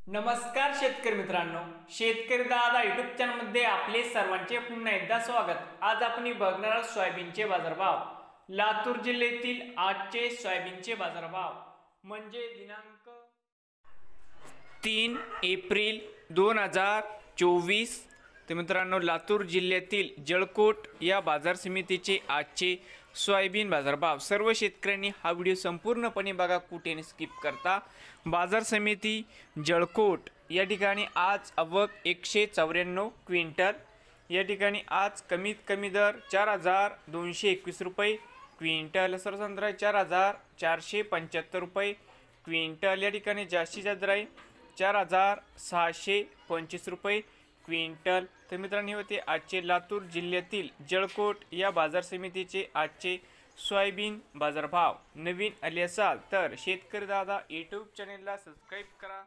नमस्कार शेतकरी मित्रांनो, शेतकरी दादा युट्यूब चॅनलमध्ये आपले सर्वांचे पुन्हा एकदा स्वागत। आज आपण बघणार आहोत सोयाबीनचे बाजारभाव। लातूर जिल्ह्यातील आजचे सोयाबीनचे बाजारभाव म्हणजे दिनांक 3 एप्रिल 2024। तर मित्रांनो, लातूर जिल्ह्यातील जळकोट या बाजार समितीचे आजचे सोयाबीन बाजारभाव। सर्व शेतकऱ्यांनी हा व्हिडिओ संपूर्णपणे बघा, कुठेही स्किप करता। बाजार समिती जळकोट या ठिकाणी आज आवक 194 क्विंटल। या ठिकाणी आज कमीत कमी दर 4221 रुपये क्विंटल, सर्वसाधारण 4475 रुपये क्विंटल। या ठिकाणी जास्तीत जास्त दर आहे 4625 रुपये क्विंटल। तर मित्रांनो, हे होते आजचे लातूर जिल्ह्यातील जळकोट या बाजार समितीचे आजचे सोयाबीन बाजारभाव। नवीन आले असाल तर शेतकरी दादा यूट्यूब चॅनेलला सबस्क्राईब करा।